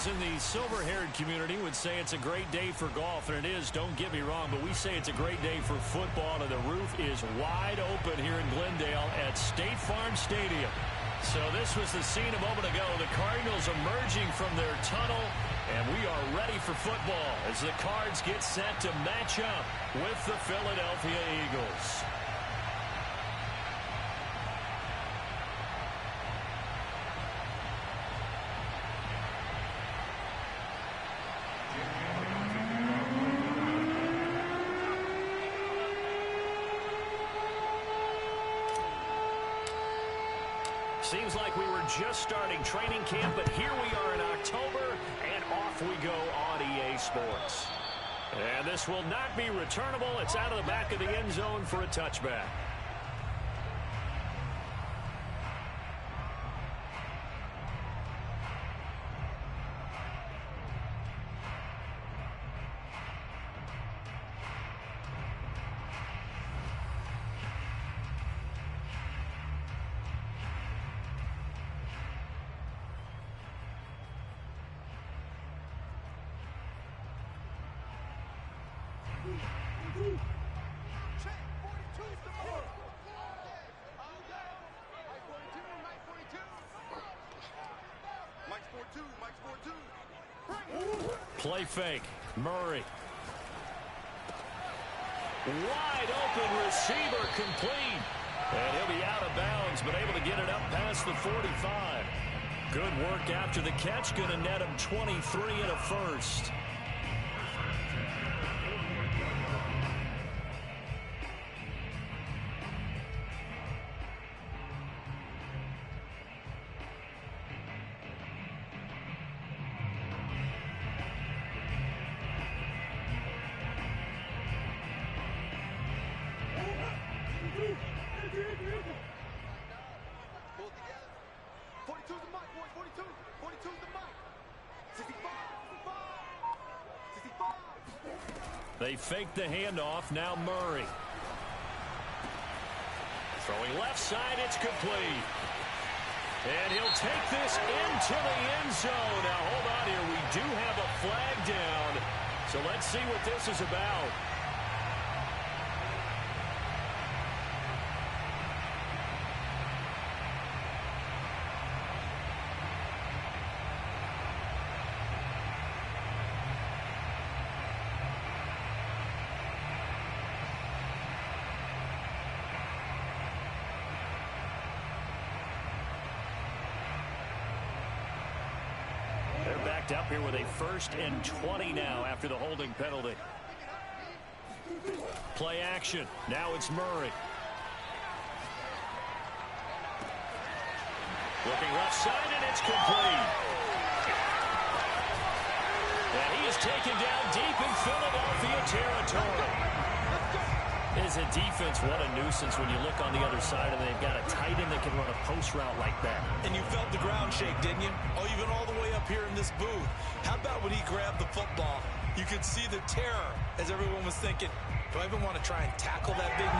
in the silver-haired community would say it's a great day for golf, and it is, don't get me wrong, but we say it's a great day for football, and the roof is wide open here in Glendale at State Farm Stadium. So this was the scene a moment ago. The Cardinals emerging from their tunnel, and we are ready for football as the Cards get set to match up with the Philadelphia Eagles. Seems like we were just starting training camp, but here we are in October, and off we go on EA Sports. And this will not be returnable. It's out of the back of the end zone for a touchback. Play fake. Murray. Wide open receiver complete. And he'll be out of bounds, but able to get it up past the 45. Good work after the catch. Going to net him 23 and a first. They fake the handoff. Now Murray. Throwing left side. It's complete. And he'll take this into the end zone. Now, hold on here. We do have a flag down. So let's see what this is about. Up here with a 1st and 20 now after the holding penalty. Play action. Now it's Murray. Looking left side, and it's complete. And he is taken down deep in Philadelphia territory. As a defense, what a nuisance when you look on the other side and they've got a tight end that can run a post route like that. And you felt the ground shake, didn't you? Oh, you've been all the way up here in this booth. How about when he grabbed the football? You could see the terror as everyone was thinking, do I even want to try and tackle that big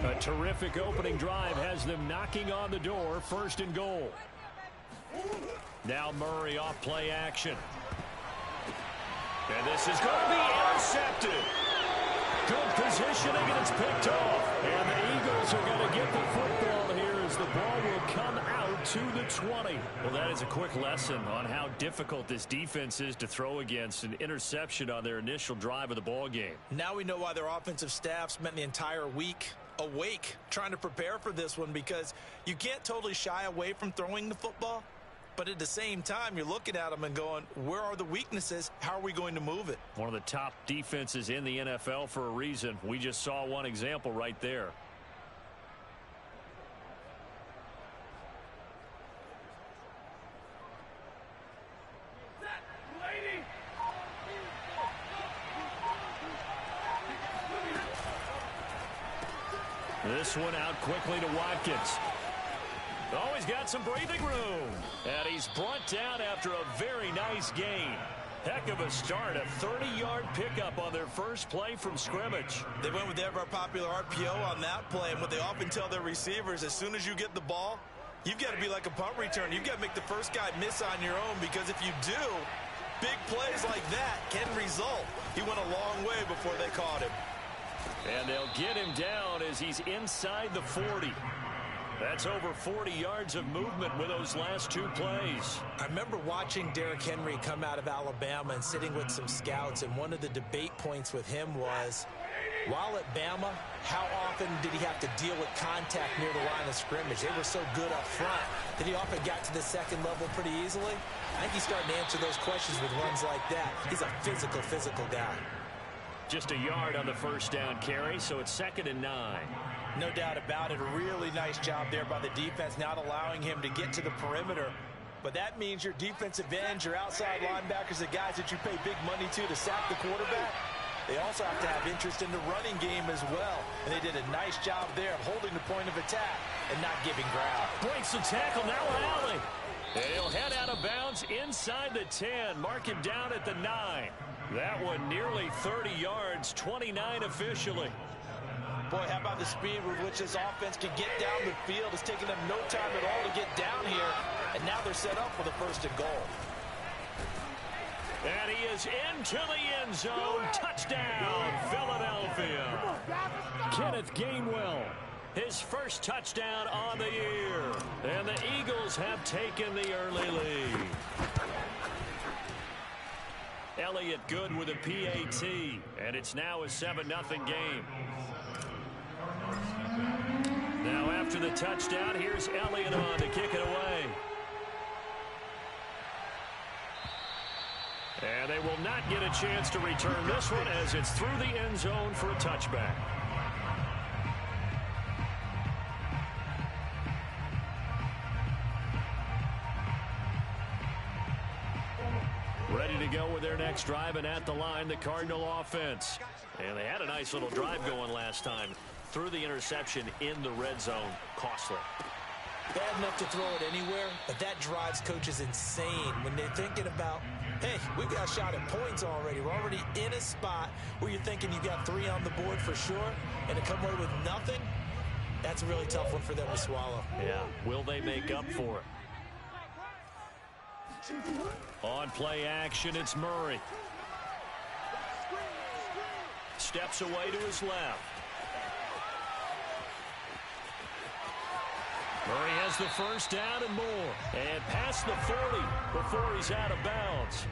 man? A terrific opening drive has them knocking on the door. 1st and goal. Now Murray off play action. And this is going to be intercepted. Good positioning, and it's picked off. And the Eagles are going to get the football here as the ball will come out to the 20. Well, that is a quick lesson on how difficult this defense is to throw against. An interception on their initial drive of the ball game. Now we know why their offensive staff spent the entire week awake trying to prepare for this one, because you can't totally shy away from throwing the football. But at the same time, you're looking at them and going, where are the weaknesses? How are we going to move it? One of the top defenses in the NFL for a reason. We just saw one example right there. This one out quickly to Watkins. Oh, he's got some breathing room. And he's brought down after a very nice gain. Heck of a start. A 30-yard pickup on their first play from scrimmage. They went with the ever-popular RPO on that play. And what they often tell their receivers, as soon as you get the ball, You've got to be like a punt return. You've got to make the first guy miss on your own, because if you do, big plays like that can result. He went a long way before they caught him. And they'll get him down as he's inside the 40. That's over 40 yards of movement with those last two plays. I remember watching Derrick Henry come out of Alabama and sitting with some scouts, and one of the debate points with him was, while at Bama, how often did he have to deal with contact near the line of scrimmage? They were so good up front that he often got to the second level pretty easily. I think he's starting to answer those questions with runs like that. He's a physical guy. Just a yard on the first down carry, so it's 2nd and 9. No doubt about it. A really nice job there by the defense, not allowing him to get to the perimeter. But that means your defensive ends, your outside linebackers, the guys that you pay big money to sack the quarterback, they also have to have interest in the running game as well. And they did a nice job there of holding the point of attack and not giving ground. Breaks the tackle, now Alley. And he'll head out of bounds inside the 10. Mark him down at the 9. That one nearly 30 yards, 29 officially. Boy, how about the speed with which this offense can get down the field? It's taken them no time at all to get down here, and now they're set up for the 1st and goal. And he is into the end zone. Touchdown, Philadelphia. Kenneth Gainwell, his first touchdown on the year. And the Eagles have taken the early lead. Elliott good with a PAT, and it's now a 7-0 game. Now after the touchdown, here's Elliott on to kick it away. And they will not get a chance to return this one as it's through the end zone for a touchback. Ready to go with their next drive, and at the line, the Cardinal offense. And they had a nice little drive going last time. Through the interception in the red zone, costly. Bad enough to throw it anywhere, but that drives coaches insane when they're thinking about, hey, we've got a shot at points already. We're already in a spot where you're thinking you've got 3 on the board for sure, and to come away with nothing, that's a really tough one for them to swallow. Yeah, will they make up for it? On play action, it's Murray. Steps away to his left. Murray has the first down and more. And past the 40 before he's out of bounds.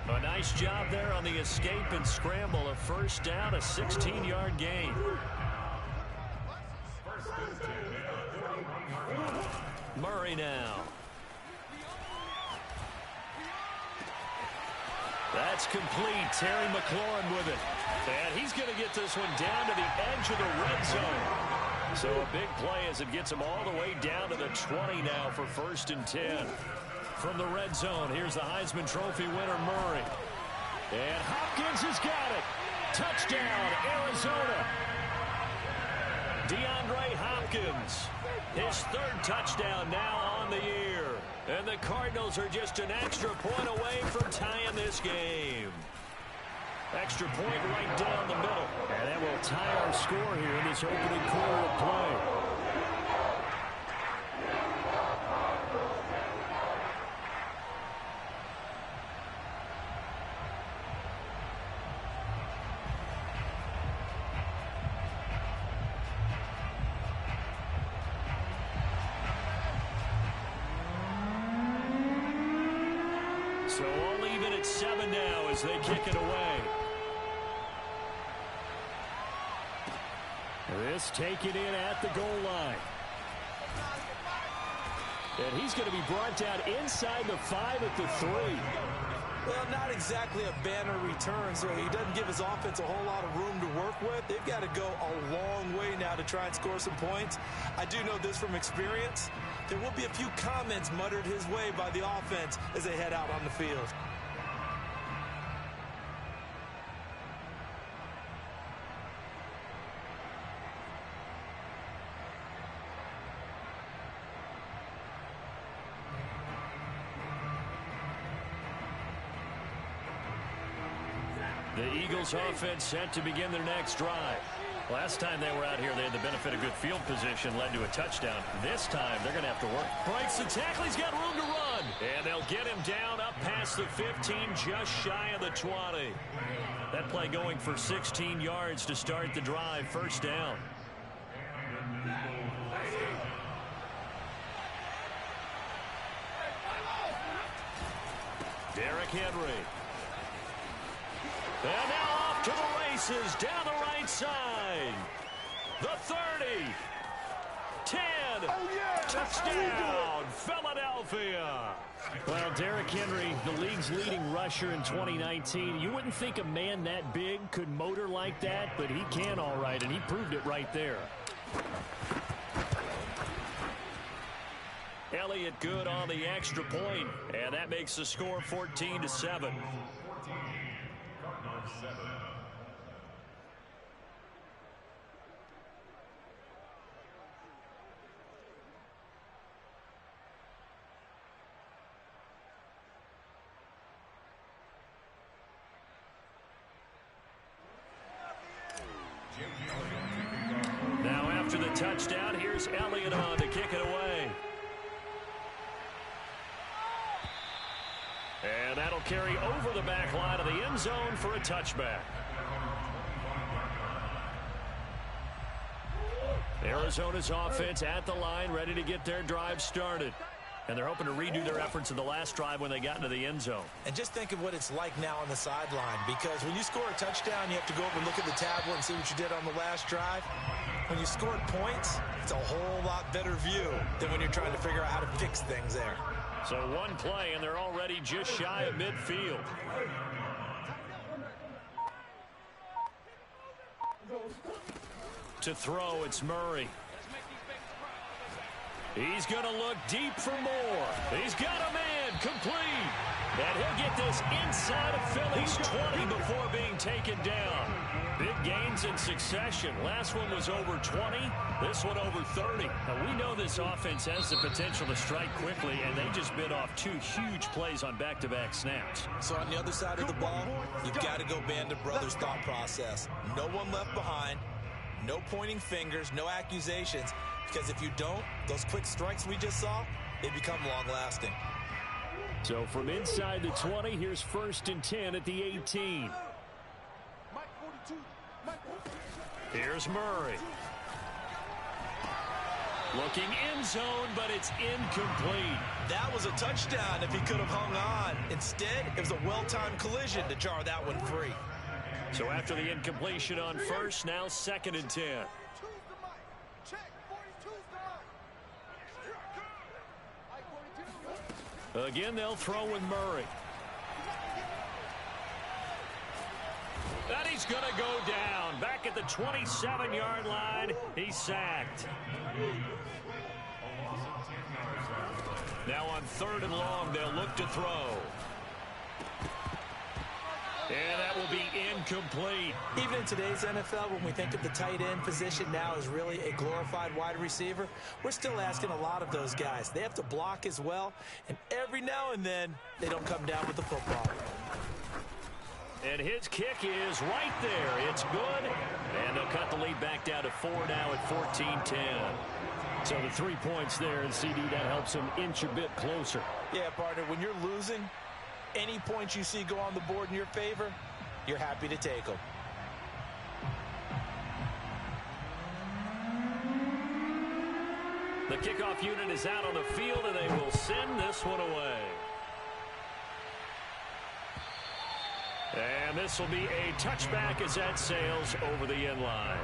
A nice job there on the escape and scramble. A first down, a 16-yard gain. Murray now. That's complete. Terry McLaurin with it. And he's going to get this one down to the edge of the red zone. So a big play as it gets him all the way down to the 20 now for 1st and 10. From the red zone, here's the Heisman Trophy winner, Murray. And Hopkins has got it. Touchdown, Arizona. DeAndre Hopkins, his 3rd touchdown now on the year. And the Cardinals are just an extra point away from tying this game. Extra point right down the middle. And that will tie our score here in this opening quarter of play. So all even at 7 now as they kick it away. This taken in at the goal line. And he's going to be brought down inside the 5 at the 3. Well, not exactly a banner return, so he doesn't give his offense a whole lot of room to work with. They've got to go a long way now to try and score some points. I do know this from experience. There will be a few comments muttered his way by the offense as they head out on the field. The Eagles offense set to begin their next drive. Last time they were out here, they had the benefit of good field position, led to a touchdown. This time, they're going to have to work. Breaks the tackle. He's got room to run. And they'll get him down up past the 15, just shy of the 20. That play going for 16 yards to start the drive. First down. Derrick Henry. And now off to the races down the right side. The 30. 10. Touchdown, Philadelphia. Well, Derrick Henry, the league's leading rusher in 2019. You wouldn't think a man that big could motor like that, but he can all right, and he proved it right there. Elliott good on the extra point, and that makes the score 14-7. Now after the touchdown, here's Elliott on to kick it away. And that'll carry over the back line of the end zone for a touchback. Arizona's offense at the line, ready to get their drive started. And they're hoping to redo their efforts in the last drive when they got into the end zone. And just think of what it's like now on the sideline, because when you score a touchdown, you have to go over and look at the tablet and see what you did on the last drive. When you scored points, it's a whole lot better view than when you're trying to figure out how to fix things there. So one play, and they're already just shy of midfield. To throw, it's Murray. He's going to look deep for more. He's got a man complete. And he'll get this inside of Philly's 20 before being taken down. Big gains in succession. Last one was over 20. This one over 30. Now, we know this offense has the potential to strike quickly, and they just bit off two huge plays on back-to-back snaps. So on the other side of the ball, you've got to go Band of Brothers thought process. No one left behind. No pointing fingers. No accusations. Because if you don't, those quick strikes we just saw, they become long-lasting. So from inside the 20, here's 1st and 10 at the 18. Here's Murray. Looking end zone, but it's incomplete. That was a touchdown if he could have hung on. Instead, it was a well-timed collision to jar that one free. So after the incompletion on first, now 2nd and 10. Again, they'll throw with Murray. And he's going to go down. Back at the 27-yard line, he's sacked. Now on 3rd and long, they'll look to throw. And that will be incomplete. Even in today's NFL, when we think of the tight end position now as really a glorified wide receiver, we're still asking a lot of those guys. They have to block as well, and every now and then, they don't come down with the football. And his kick is right there. It's good. And they'll cut the lead back down to 4 now at 14-10. So the 3 points there, and CD, that helps them inch a bit closer. Yeah, partner, when you're losing, any points you see go on the board in your favor, you're happy to take them. The kickoff unit is out on the field, and they will send this one away. And this will be a touchback as that sails over the end line.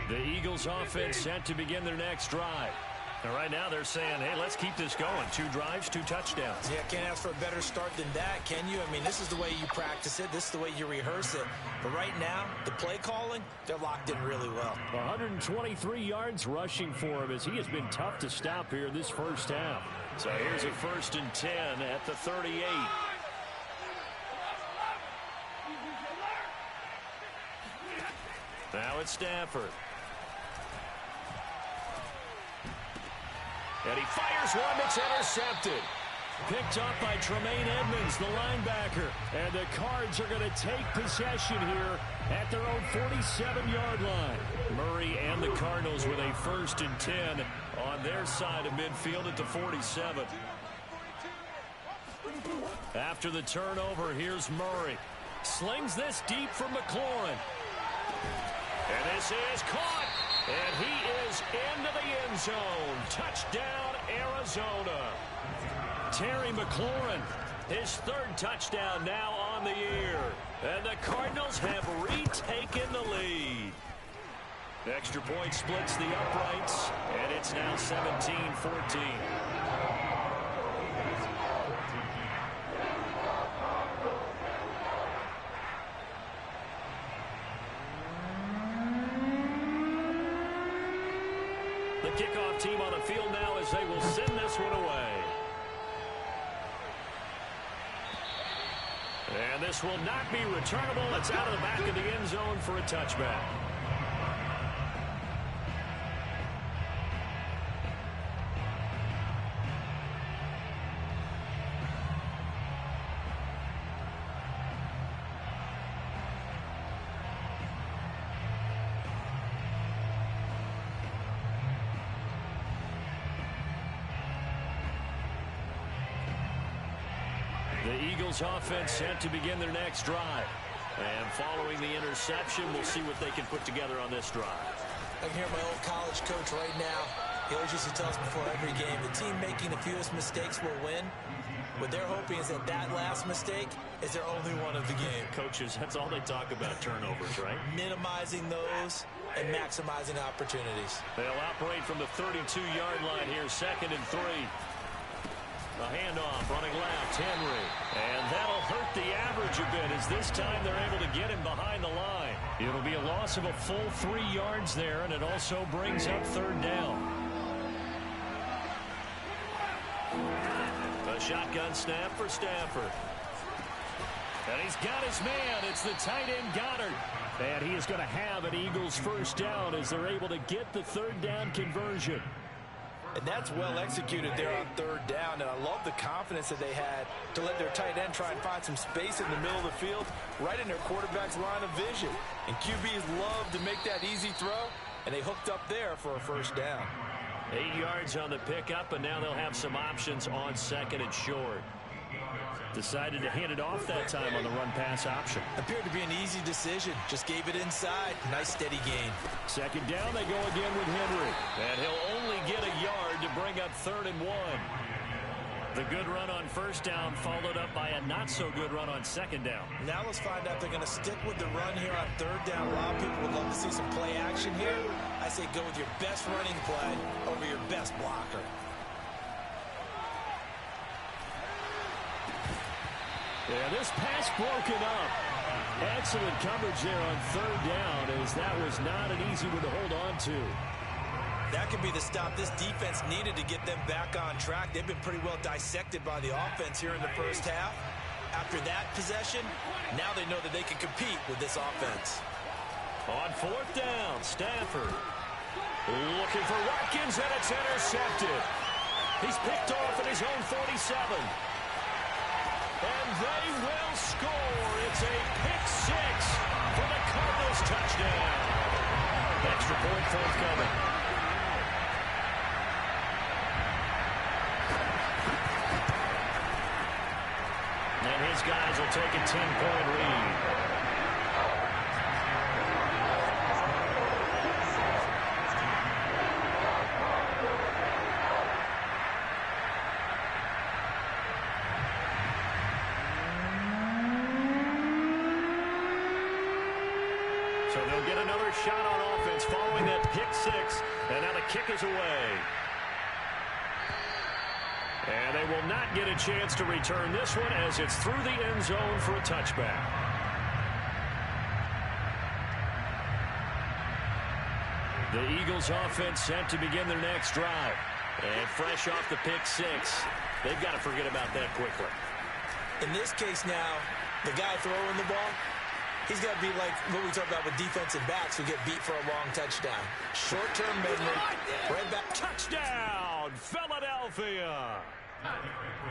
The Eagles offense set to begin their next drive. And right now they're saying, hey, let's keep this going. 2 drives, 2 touchdowns. Yeah, can't ask for a better start than that, can you? I mean, this is the way you practice it. This is the way you rehearse it. But right now, the play calling, they're locked in really well. 123 yards rushing for him as he has been tough to stop here this first half. So here's a 1st and 10 at the 38. Now it's Stafford. And he fires one that's intercepted. Picked up by Tremaine Edmonds, the linebacker. And the Cards are going to take possession here at their own 47-yard line. Murray and the Cardinals with a 1st and 10 on their side of midfield at the 47. After the turnover, here's Murray. Slings this deep for McLaurin. And this is caught. And he is into the end zone. Touchdown, Arizona. Terry McLaurin, his 3rd touchdown now on the year. And the Cardinals have retaken the lead. Extra point splits the uprights, and it's now 17-14. The kickoff team on the field now as they will send this one away. And this will not be returnable. It's out of the back of the end zone for a touchback. The Eagles offense set to begin their next drive. And following the interception, we'll see what they can put together on this drive. I can hear my old college coach right now. He always used to tell us before every game, the team making the fewest mistakes will win. What they're hoping is that that last mistake is their only one of the game. Coaches, that's all they talk about, turnovers, right? Minimizing those and maximizing opportunities. They'll operate from the 32-yard line here, 2nd and 3. The handoff running left, Henry. And that'll hurt the average a bit as this time they're able to get him behind the line. It'll be a loss of a full 3 yards there, and it also brings up 3rd down. A shotgun snap for Stafford. And he's got his man. It's the tight end Goddard. And he is going to have an Eagles 1st down as they're able to get the 3rd down conversion. And that's well executed there on 3rd down. And I love the confidence that they had to let their tight end try and find some space in the middle of the field, right in their quarterback's line of vision. And QBs love to make that easy throw, and they hooked up there for a 1st down. 8 yards on the pickup, and now they'll have some options on 2nd and short. Decided to hand it off that time on the run-pass option. Appeared to be an easy decision. Just gave it inside. Nice steady gain. 2nd down, they go again with Henry. And he'll only get a yard to bring up 3rd and 1. The good run on 1st down followed up by a not-so-good run on 2nd down. Now let's find out if they're going to stick with the run here on 3rd down. A lot of people would love to see some play action here. I say go with your best running play over your best blocker. Yeah, this pass broken up. Excellent coverage there on 3rd down, as that was not an easy one to hold on to. That could be the stop this defense needed to get them back on track. They've been pretty well dissected by the offense here in the 1st half. After that possession, now they know that they can compete with this offense. On 4th down, Stafford looking for Watkins, and it's intercepted. He's picked off at his own 47. And they will score. It's a pick-6 for the Cardinals touchdown. Extra point forthcoming. And his guys will take a 10-point lead. So they'll get another shot on offense following that pick-6, and now the kick is away. And they will not get a chance to return this one as it's through the end zone for a touchback. The Eagles offense set to begin their next drive. And fresh off the pick-6, they've got to forget about that quickly. In this case now, the guy throwing the ball, He's got to be like what we talk about with defensive backs who get beat for a long touchdown. Short-term memory, right back. Touchdown, Philadelphia.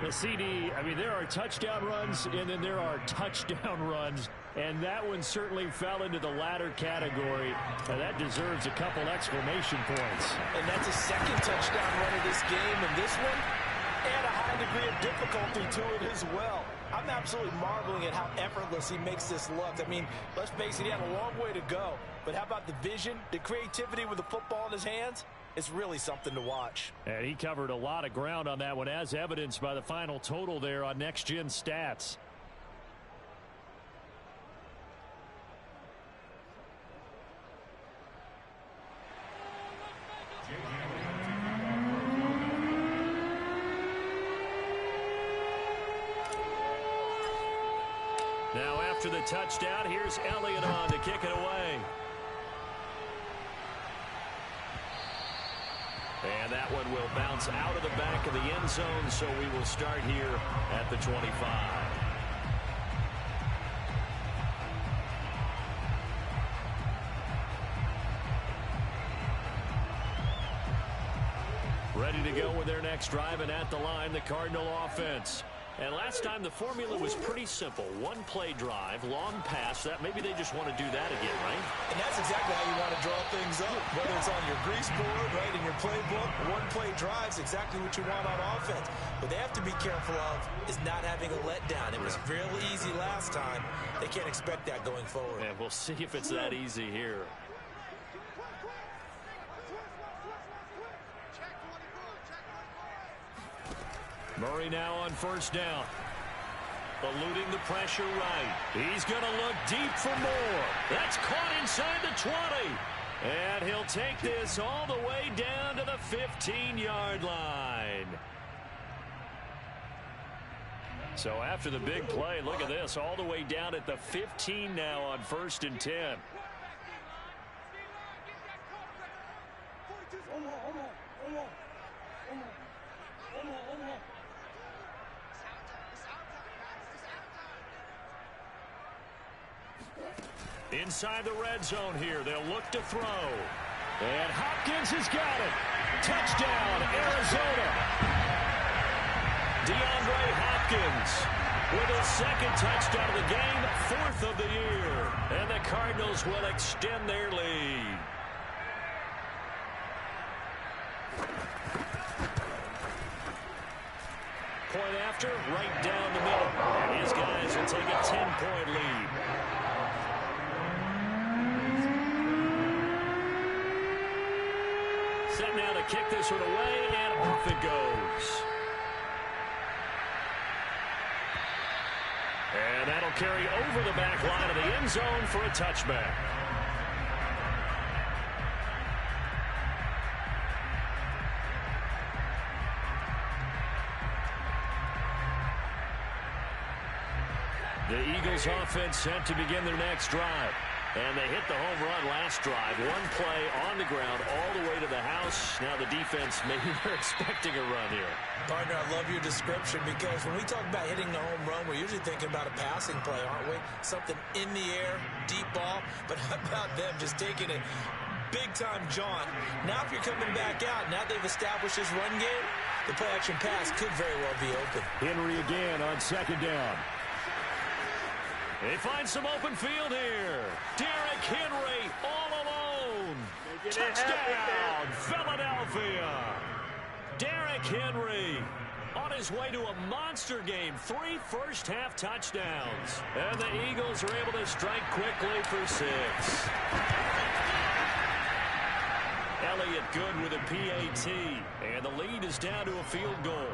The CD, I mean, there are touchdown runs, and then there are touchdown runs, and that one certainly fell into the latter category, and that deserves a couple exclamation points. And that's a second touchdown run of this game, and this one, and a high degree of difficulty to it as well. I'm absolutely marveling at how effortless he makes this look. I mean, let's face it, he had a long way to go, but how about the vision, the creativity with the football in his hands? It's really something to watch. And he covered a lot of ground on that one, as evidenced by the final total there on Next Gen Stats. Now after the touchdown, here's Elliott on to kick it away. And that one will bounce out of the back of the end zone, so we will start here at the 25. Ready to go with their next drive, and at the line, the Cardinal offense. And last time the formula was pretty simple. One play drive, long pass. That maybe they just want to do that again, right? And that's exactly how you want to draw things up. Whether it's on your grease board, right, in your playbook, one play drive's exactly what you want on offense. What they have to be careful of is not having a letdown. It was real easy last time. They can't expect that going forward. And we'll see if it's that easy here. Murray now on first down. Eluding the pressure right. He's going to look deep for more. That's caught inside the 20. And he'll take this all the way down to the 15-yard line. So after the big play, look at this, all the way down at the 15 now on 1st and 10. Inside the red zone here, they'll look to throw. And Hopkins has got it. Touchdown, Arizona. DeAndre Hopkins with his second touchdown of the game, 4th of the year. And the Cardinals will extend their lead. Point after, right down the middle. And his guys will take a 10-point lead. Set now to kick this one away, and off it goes. And that'll carry over the back line of the end zone for a touchback. The Eagles offense set to begin their next drive. And they hit the home run last drive. One play on the ground all the way to the house. Now the defense, maybe they're expecting a run here. Partner, I love your description because when we talk about hitting the home run, we're usually thinking about a passing play, aren't we? Something in the air, deep ball. But how about them just taking it big-time jaunt? Now if you're coming back out, now they've established this run game, the play-action pass could very well be open. Henry again on second down. They find some open field here. Derrick Henry all alone. Touchdown, Philadelphia. Derrick Henry on his way to a monster game. 3 first-half touchdowns. And the Eagles are able to strike quickly for 6. Elliott good with a PAT. And the lead is down to a field goal.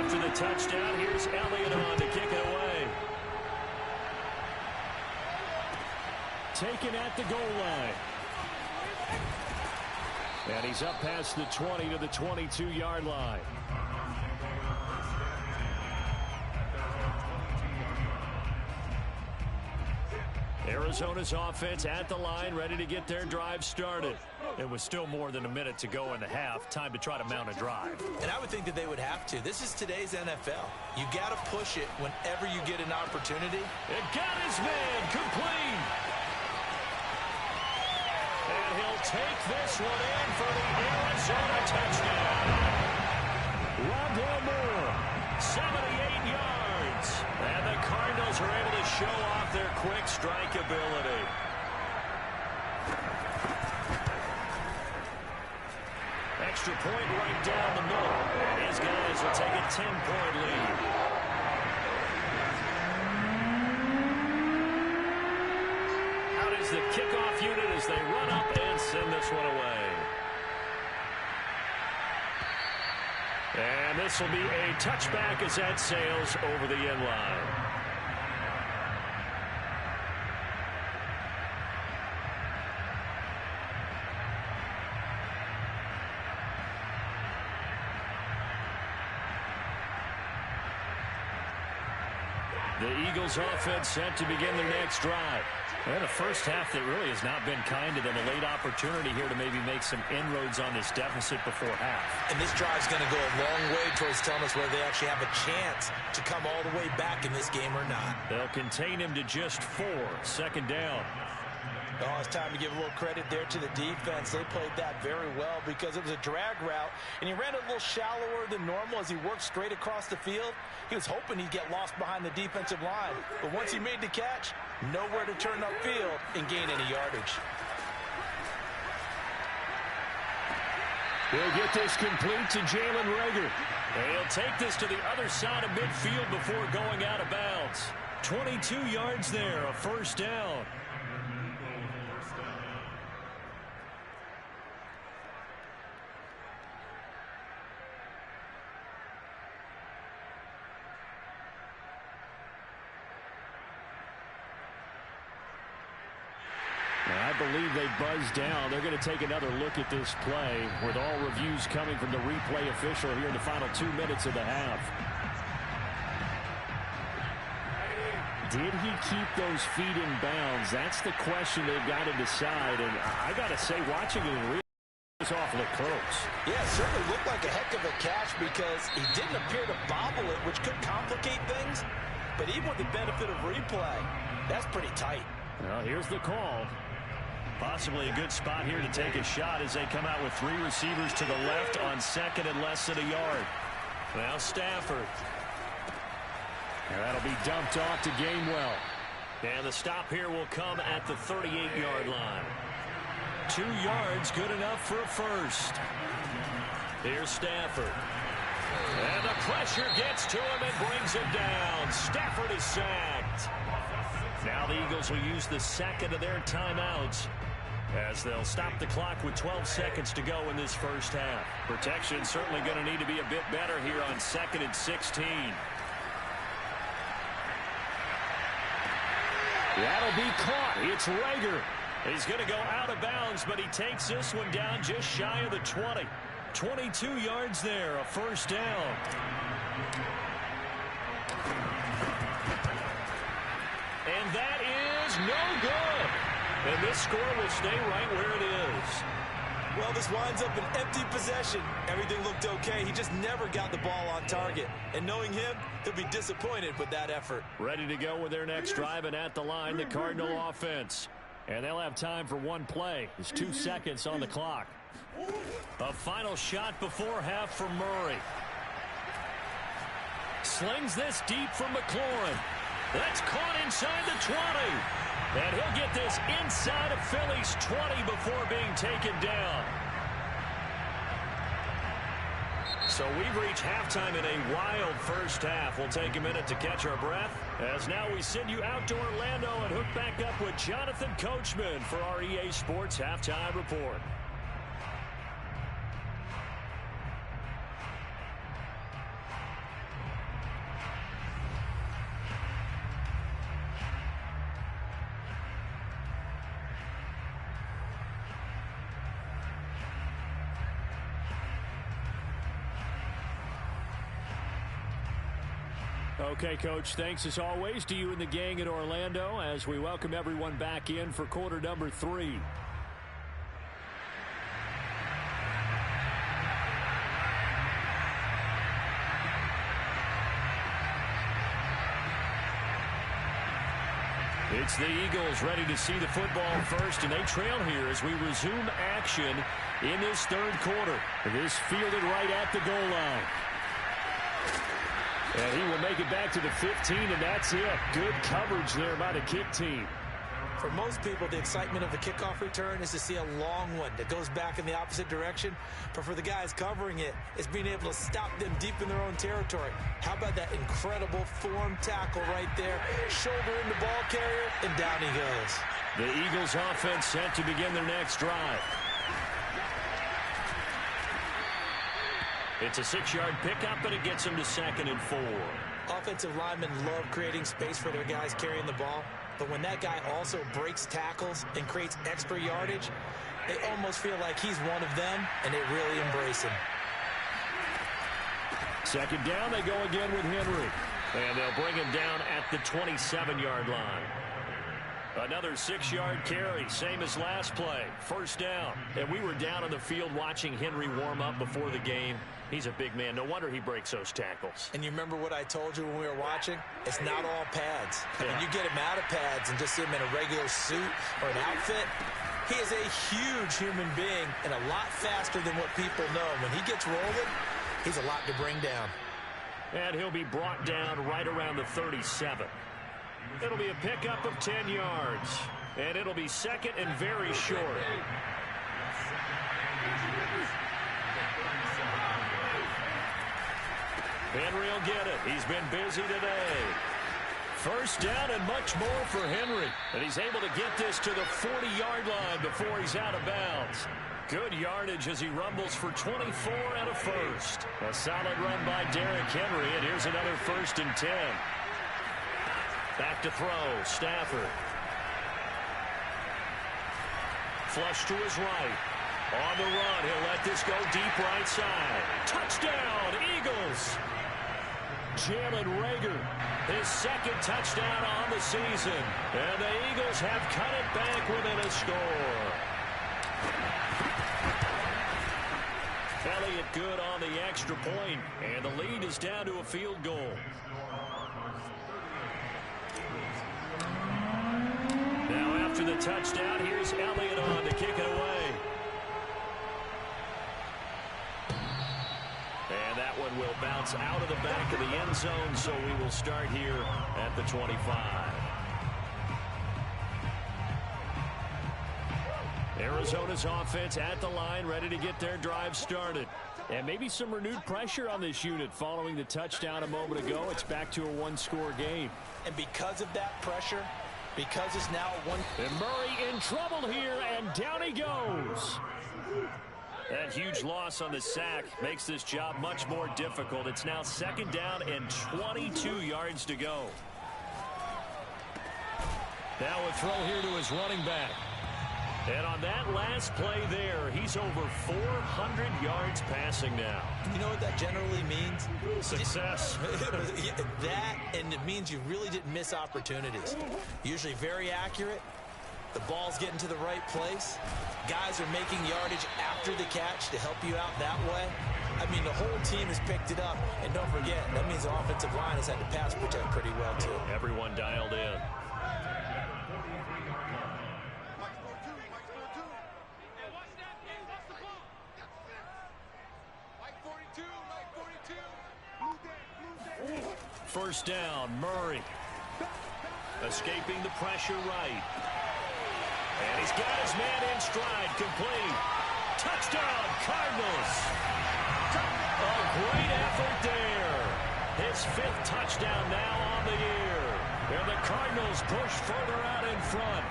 After the touchdown, here's Elliott on to kick it away. Taken at the goal line. And he's up past the 20 to the 22-yard line. Arizona's offense at the line, ready to get their drive started. It was still more than a minute to go in the half. Time to try to mount a drive. And I would think that they would have to. This is today's NFL. You got to push it whenever you get an opportunity. It got his man complete. And he'll take this one in for the Arizona touchdown. Rondale Moore, 78 yards. And the Cardinals are able to show off their quick strike ability. Extra point right down the middle. And his guys will take a 10-point lead. Out is the kickoff unit as they run up and send this one away. And this will be a touchback as that sails over the end line. The Eagles offense set to begin their next drive. And a first half that really has not been kind to them. A late opportunity here to maybe make some inroads on this deficit before half. And this drive's going to go a long way towards telling us whether they actually have a chance to come all the way back in this game or not. They'll contain him to just 4. Second down. Oh, it's time to give a little credit there to the defense. They played that very well because it was a drag route, and he ran a little shallower than normal as he worked straight across the field. He was hoping he'd get lost behind the defensive line, but once he made the catch, nowhere to turn upfield and gain any yardage. He'll get this complete to Jalen Reagor. And he'll take this to the other side of midfield before going out of bounds. 22 yards there, a first down. I believe they buzzed down. They're going to take another look at this play with all reviews coming from the replay official here in the final 2 minutes of the half. Did he keep those feet in bounds? That's the question they've got to decide. And I got to say, watching it in real time, it was awfully close. Yeah, it certainly looked like a heck of a catch because he didn't appear to bobble it, which could complicate things. But even with the benefit of replay, that's pretty tight. Well, here's the call. Possibly a good spot here to take a shot as they come out with 3 receivers to the left on second and less than a yard. Now Stafford. And that'll be dumped off to Gainwell. And the stop here will come at the 38-yard line. 2 yards, good enough for a first. Here's Stafford. And the pressure gets to him and brings him down. Stafford is sacked. Now the Eagles will use the second of their timeouts as they'll stop the clock with 12 seconds to go in this first half. Protection certainly going to need to be a bit better here on 2nd and 16. That'll be caught. It's Reagor. He's going to go out of bounds, but he takes this one down just shy of the 20. 22 yards there, a first down. And that is no good. And this score will stay right where it is. Well, this winds up an empty possession. Everything looked okay. He just never got the ball on target. And knowing him, he'll be disappointed with that effort. Ready to go with their next drive, and at the line, the Cardinal offense. And they'll have time for one play. There's 2 seconds on the clock. A final shot before half for Murray. Slings this deep for McLaurin. That's caught inside the 20. And he'll get this inside of Philly's 20 before being taken down. So we've reached halftime in a wild first half. We'll take a minute to catch our breath as now we send you out to Orlando and hook back up with Jonathan Coachman for our EA Sports Halftime Report. Okay, Coach, thanks as always to you and the gang in Orlando as we welcome everyone back in for quarter number 3. It's the Eagles ready to see the football first, and they trail here as we resume action in this third quarter. This fielded right at the goal line. And he will make it back to the 15, and that's it. Good coverage there by the kick team. For most people, the excitement of the kickoff return is to see a long one that goes back in the opposite direction. But for the guys covering it, it's being able to stop them deep in their own territory. How about that incredible form tackle right there? Shoulder in the ball carrier, and down he goes. The Eagles offense set to begin their next drive. It's a 6-yard pickup, and it gets them to 2nd and 4. Offensive linemen love creating space for their guys carrying the ball. But when that guy also breaks tackles and creates extra yardage, they almost feel like he's one of them, and they really embrace him. 2nd down, they go again with Henry. And they'll bring him down at the 27-yard line. Another 6-yard carry, same as last play. 1st down. And we were down on the field watching Henry warm up before the game. He's a big man. No wonder he breaks those tackles. And you remember what I told you when we were watching? It's not all pads. Yeah. When you get him out of pads and just see him in a regular suit or an outfit, he is a huge human being and a lot faster than what people know. When he gets rolling, he's a lot to bring down. And he'll be brought down right around the 37. It'll be a pickup of 10 yards. And it'll be 2nd and very short. Henry will get it. He's been busy today. 1st down and much more for Henry. And he's able to get this to the 40-yard line before he's out of bounds. Good yardage as he rumbles for 24 and a first. A solid run by Derrick Henry, and here's another 1st and 10. Back to throw, Stafford. Flush to his right. On the run, he'll let this go deep right side. Touchdown, Eagles! Jalen Reagor, his 2nd touchdown on the season. And the Eagles have cut it back within a score. Elliott good on the extra point, and the lead is down to a field goal. Now after the touchdown, here's Elliott on to kick it away. And that one will bounce out of the back of the end zone, so we will start here at the 25. Arizona's offense at the line, ready to get their drive started. And maybe some renewed pressure on this unit following the touchdown a moment ago. It's back to a one-score game. And because of that pressure, because it's now one... And Murray in trouble here, and down he goes. That huge loss on the sack makes this job much more difficult. It's now 2nd down and 22 yards to go. Now a throw here to his running back. And on that last play there, he's over 400 yards passing now. You know what that generally means? Success. That, and it means you really didn't miss opportunities. Usually very accurate. The ball's getting to the right place. Guys are making yardage after the catch to help you out that way. I mean, the whole team has picked it up. And don't forget, that means the offensive line has had to pass protect pretty well, too. Everyone dialed in. First down, Murray. Escaping the pressure right. And he's got his man in stride, complete. Touchdown, Cardinals. A great effort there. His 5th touchdown now on the year. And the Cardinals push further out in front.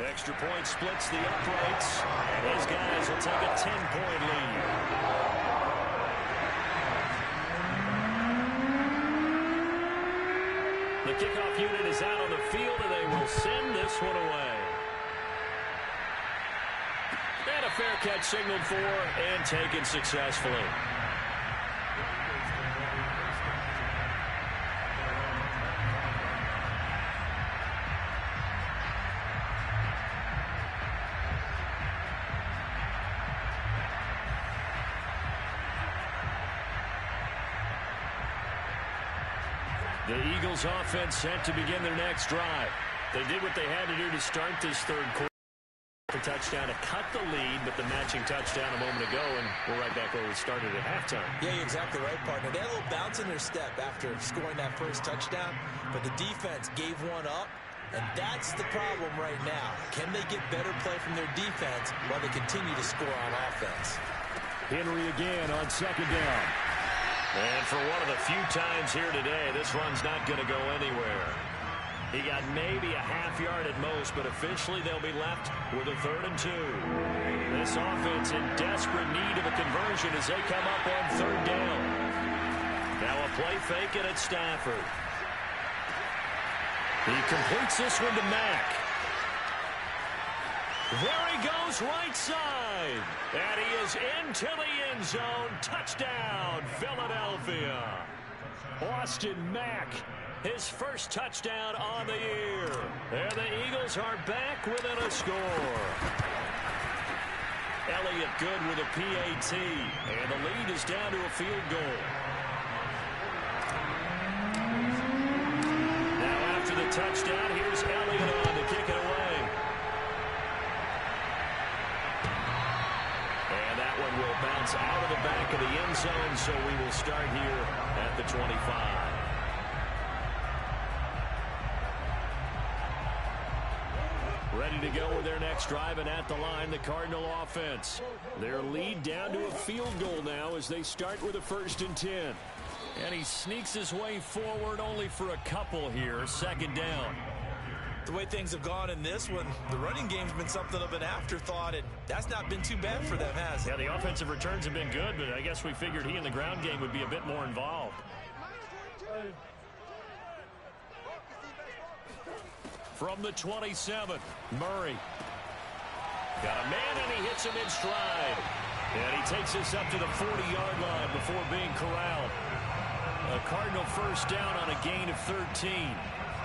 Extra point splits the uprights. And his guys will take a 10-point lead. The kickoff unit is out on the field, and they will send this one away. And a a fair catch signaled for and taken successfully. The Eagles offense set to begin their next drive. They did what they had to do to start this third quarter. A touchdown to cut the lead, but the matching touchdown a moment ago, and we're right back where we started at halftime. Yeah, you're exactly right, partner. They had a little bounce in their step after scoring that first touchdown, but the defense gave one up, and that's the problem right now. Can they get better play from their defense while they continue to score on offense? Henry again on second down. And for one of the few times here today, this run's not going to go anywhere. He got maybe a half yard at most, but officially they'll be left with a 3rd and 2. This offense in desperate need of a conversion as they come up on 3rd down. Now a play fake and it's Stafford. He completes this one to Mack. There he goes right side. And he is into the end zone. Touchdown, Philadelphia. Austin Mack. His first touchdown on the year. And the Eagles are back within a score. Elliott good with a PAT. And the lead is down to a field goal. Now after the touchdown, here's Elliott on to kick it away. And that one will bounce out of the back of the end zone, so we will start here at the 25. Ready to go with their next drive, and at the line, the Cardinal offense. Their lead down to a field goal now as they start with a 1st and 10. And he sneaks his way forward only for a couple here. 2nd down. The way things have gone in this one, the running game's been something of an afterthought, and that's not been too bad for them, has it? Yeah, the offensive returns have been good, but I guess we figured he in the ground game would be a bit more involved. From the 27, Murray. Got a man, and he hits him in stride. And he takes this up to the 40-yard line before being corralled. A Cardinal 1st down on a gain of 13.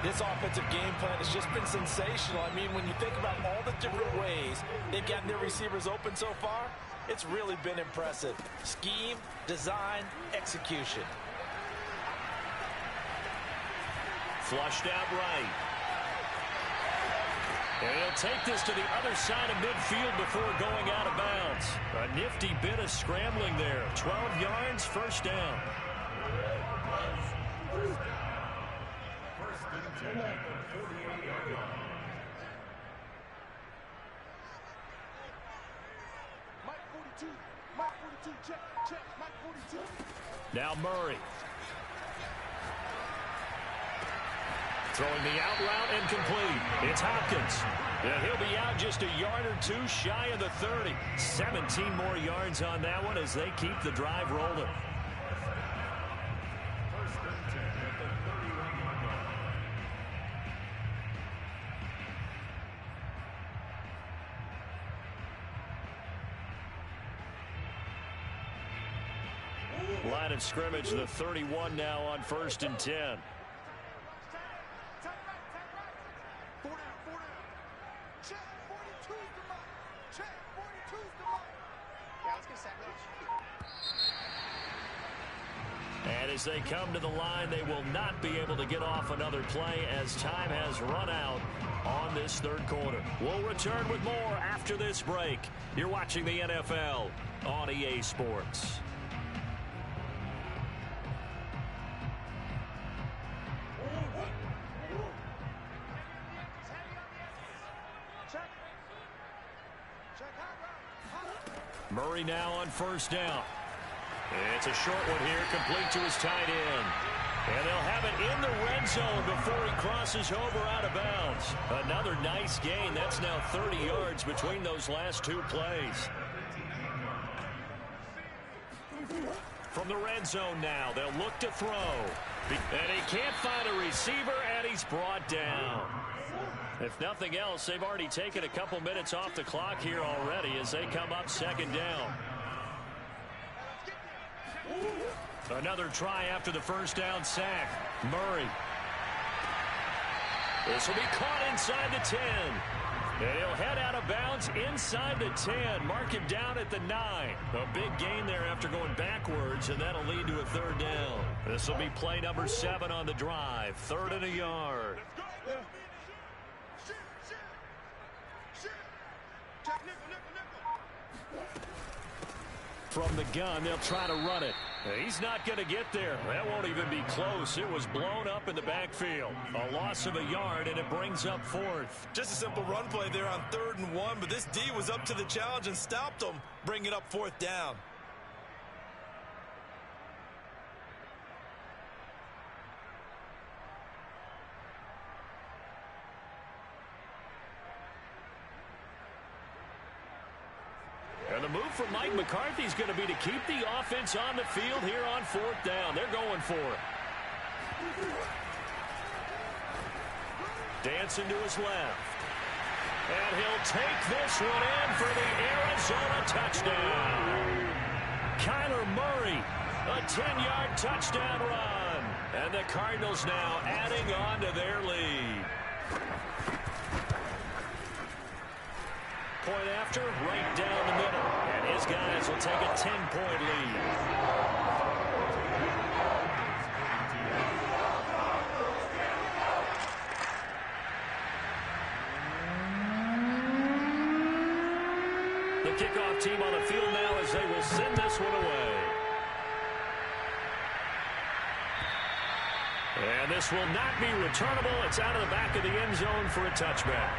This offensive game plan has just been sensational. I mean, when you think about all the different ways they've gotten their receivers open so far, it's really been impressive. Scheme, design, execution. Flushed out right. And he'll take this to the other side of midfield before going out of bounds. A nifty bit of scrambling there. 12 yards, 1st down. Now Murray. Throwing the out route and complete. It's Hopkins. And he'll be out just a yard or two shy of the 30. 17 more yards on that one as they keep the drive rolling. Line of scrimmage, the 31 now on 1st and 10. And as they come to the line, they will not be able to get off another play as time has run out on this 3rd quarter. We'll return with more after this break. You're watching the NFL on EA Sports. Murray now on 1st down. It's a short one here, complete to his tight end. And they'll have it in the red zone before he crosses over out of bounds. Another nice gain. That's now 30 yards between those last 2 plays. From the red zone now, they'll look to throw. And he can't find a receiver, and he he's brought down. If nothing else, they've already taken a couple minutes off the clock here already as they come up second down. Another try after the first down sack. Murray. This will be caught inside the 10. And he'll head out of bounds inside the 10. Mark him down at the 9. A big gain there after going backwards, and that'll lead to a third down. This will be play number 7 on the drive. 3rd and a yard. From the gun, they'll try to run it. He's not going to get there. That won't even be close. It was blown up in the backfield. A loss of a yard, and it brings up 4th. Just a simple run play there on 3rd and 1, but this D was up to the challenge and stopped them, bringing up 4th down. And the move from Mike McCarthy is going to be to keep the offense on the field here on 4th down. They're going for it. Dancing to his left. And he'll take this one in for the Arizona touchdown. Kyler Murray, a 10-yard touchdown run. And the Cardinals now adding on to their lead. Point after, right down the middle. And his guys will take a 10-point lead. The kickoff team on the field now as they will send this one away. And this will not be returnable. It's out of the back of the end zone for a touchback.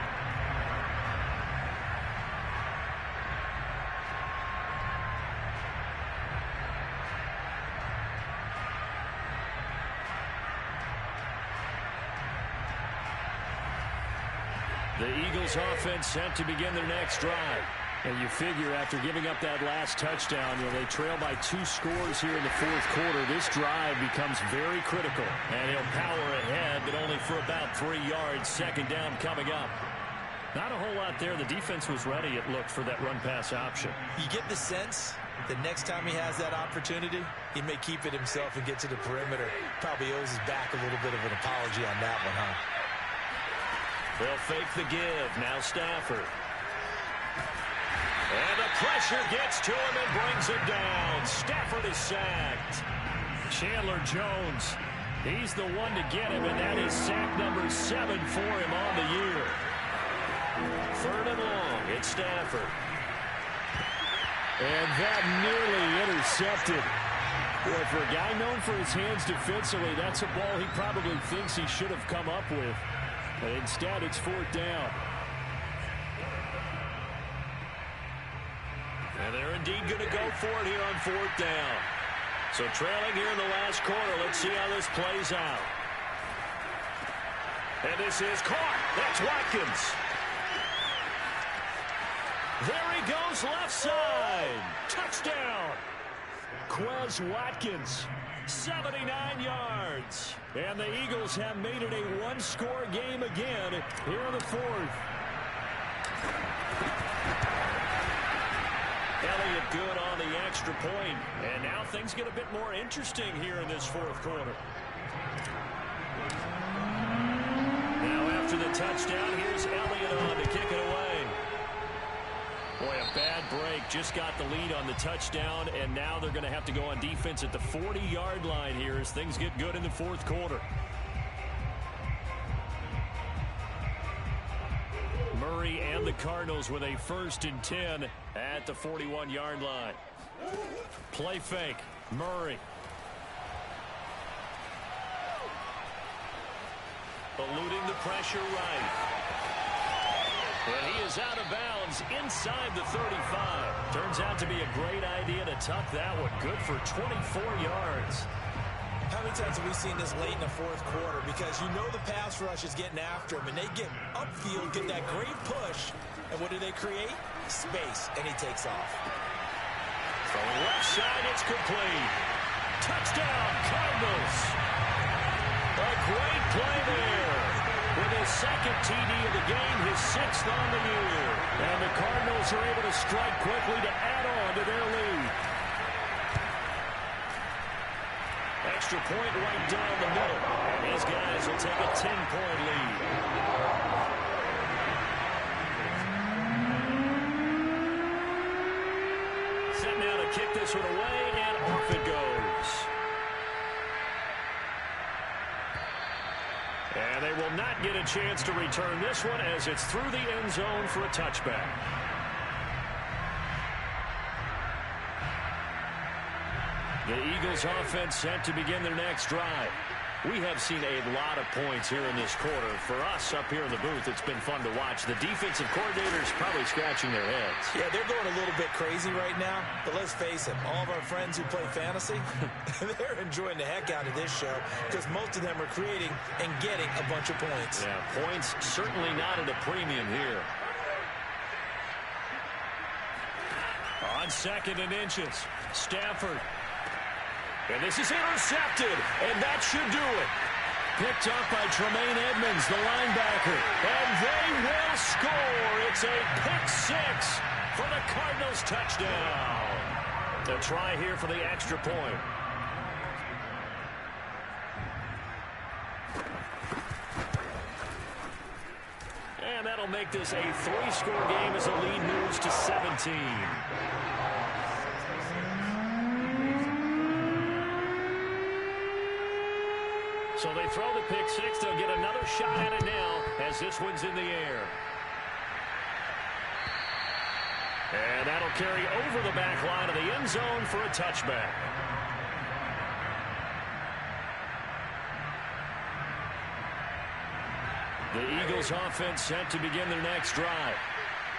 The Eagles offense set to begin their next drive. And you figure after giving up that last touchdown, they trail by 2 scores here in the 4th quarter. This drive becomes very critical. And he'll power ahead, but only for about 3 yards. 2nd down coming up. Not a whole lot there. The defense was ready, it looked, for that run-pass option. You get the sense that next time he has that opportunity, he may keep it himself and get to the perimeter. Probably owes his back a little bit of an apology on that one, huh? They'll fake the give. Now Stafford. And the pressure gets to him and brings him down. Stafford is sacked. Chandler Jones, he's the one to get him, and that is sack number 7 for him on the year. 3rd and long. It's Stafford. And that nearly intercepted. Well, for a guy known for his hands defensively, that's a ball he probably thinks he should have come up with. But instead, it's 4th down. And they're indeed going to go for it here on 4th down. So trailing here in the last quarter, let's see how this plays out. And this is caught. That's Watkins. There he goes left side. Touchdown. Quez Watkins. 79 yards. And the Eagles have made it a 1-score game again here in the 4th. Elliott good on the extra point. And now things get a bit more interesting here in this 4th quarter. Now after the touchdown, here's Elliott on to kick it away. Boy, a bad break. Just got the lead on the touchdown, and now they're going to have to go on defense at the 40-yard line here as things get good in the 4th quarter. Murray and the Cardinals with a 1st and 10 at the 41-yard line. Play fake. Murray. Eluding the pressure right. And he is out of bounds inside the 35. Turns out to be a great idea to tuck that one. Good for 24 yards. How many times have we seen this late in the 4th quarter? Because you know the pass rush is getting after him, and they get upfield, get that great push, and what do they create? Space, and he takes off. From the left side, it's complete. Touchdown, Cardinals. A great play there. TD of the game, his 6th on the year. And the Cardinals are able to strike quickly to add on to their lead. Extra point right down the middle. And these guys will take a 10-point lead. Set now to kick this one away, and off it goes. And they will not get a chance to return this one as it's through the end zone for a touchback. The Eagles offense set to begin their next drive. We have seen a lot of points here in this quarter. For us up here in the booth, it's been fun to watch. The defensive coordinators probably scratching their heads. Yeah, they're going a little bit crazy right now. But let's face it, all of our friends who play fantasy, they're enjoying the heck out of this show because most of them are creating and getting a bunch of points. Yeah, points certainly not at a premium here. On 2nd and inches, Stafford. And this is intercepted, and that should do it. Picked up by Tremaine Edmonds, the linebacker. And they will score. It's a pick-6 for the Cardinals touchdown. A try here for the extra point. And that'll make this a 3-score game as the lead moves to 17. So they throw the pick-6. They'll get another shot at it now as this one's in the air. And that'll carry over the back line of the end zone for a touchback. The Eagles offense set to begin their next drive.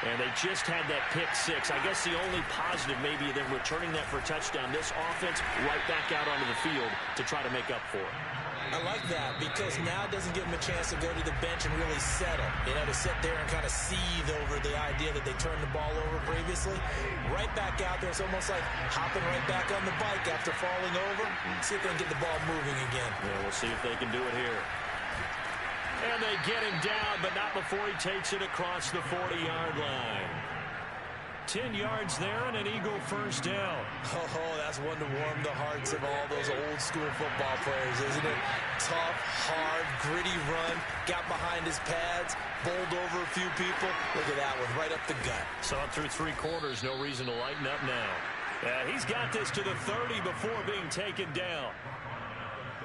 And they just had that pick-6. I guess the only positive maybe than returning that for a touchdown. This offense right back out onto the field to try to make up for it. I like that because now it doesn't give them a chance to go to the bench and really settle. You know, to sit there and kind of seethe over the idea that they turned the ball over previously. Right back out there. It's almost like hopping right back on the bike after falling over. See if they can get the ball moving again. Yeah, we'll see if they can do it here. And they get him down, but not before he takes it across the 40-yard line. 10 yards there and an Eagle first down. Oh, that's one to warm the hearts of all those old-school football players, isn't it? Tough, hard, gritty run, got behind his pads, bowled over a few people. Look at that one, right up the gut. Saw it through 3 quarters, no reason to lighten up now. He's got this to the 30 before being taken down.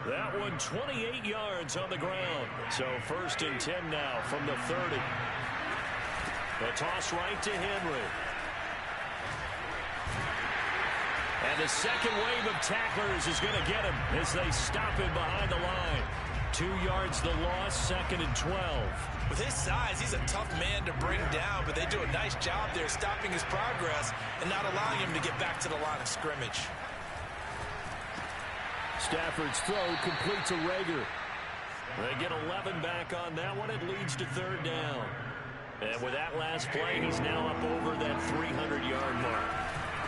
That one 28 yards on the ground. So 1st and 10 now from the 30. The toss right to Henry. And the second wave of tacklers is going to get him as they stop him behind the line. 2 yards the loss, 2nd and 12. With his size, he's a tough man to bring down, but they do a nice job there stopping his progress and not allowing him to get back to the line of scrimmage. Stafford's throw complete to Rager. They get 11 back on that one. It leads to 3rd down. And with that last play, he's now up over that 300-yard mark.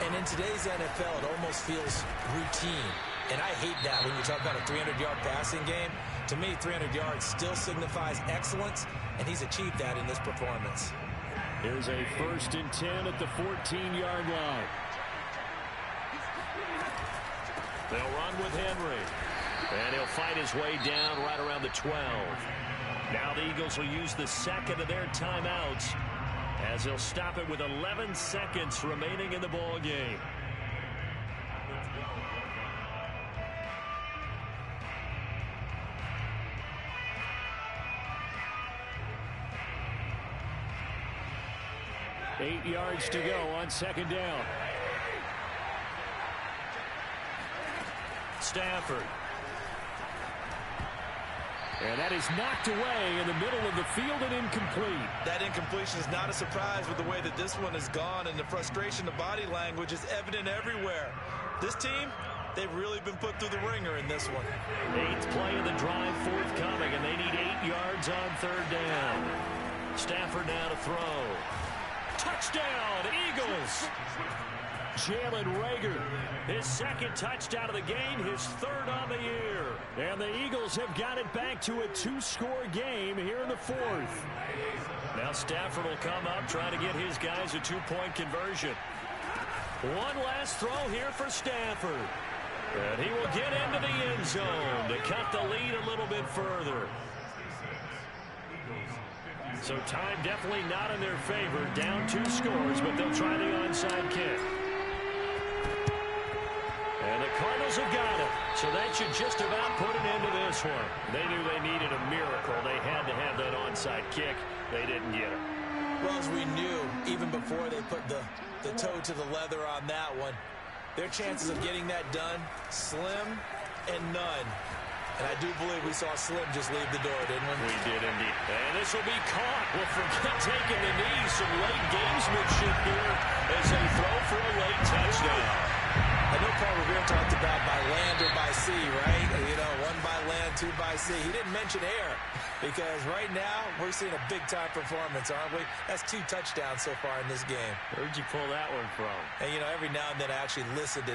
And in today's NFL, it almost feels routine. And I hate that when you talk about a 300-yard passing game. To me, 300 yards still signifies excellence, and he's achieved that in this performance. Here's a 1st and 10 at the 14-yard line. They'll run with Henry. And he'll fight his way down right around the 12. Now the Eagles will use the 2nd of their timeouts as they'll stop it with 11 seconds remaining in the ball game. Eight yards to go on 2nd down. Stafford. And that is knocked away in the middle of the field and incomplete. That incompletion is not a surprise with the way that this one has gone, and the frustration, the body language is evident everywhere. This team, they've really been put through the ringer in this one. 8th play of the drive forthcoming, and they need 8 yards on 3rd down. Stafford now to throw. Touchdown, Eagles! Jalen Reagor, his second touchdown of the game, his third on the year. And the Eagles have got it back to a 2-score game here in the fourth. Now Stafford will come up, trying to get his guys a 2-point conversion. One last throw here for Stafford. And he will get into the end zone to cut the lead a little bit further. So time definitely not in their favor. Down 2 scores, but they'll try the onside kick. And the Cardinals have got it. So that should just about put an end to this one. They knew they needed a miracle. They had to have that onside kick. They didn't get it. Well, as we knew, even before they put the toe to the leather on that one, their chances of getting that done, slim and none. And I do believe we saw Slim just leave the door, didn't we? We did indeed. And this will be caught. We'll forget taking the knee. Some late gamesmanship here as they throw for a late touchdown. I know Paul Revere talked about by land or by sea, right? You know, 1 by land, 2 by sea. He didn't mention air because right now we're seeing a big-time performance, aren't we? That's 2 touchdowns so far in this game. Where'd you pull that one from? And, you know, every now and then I actually listen to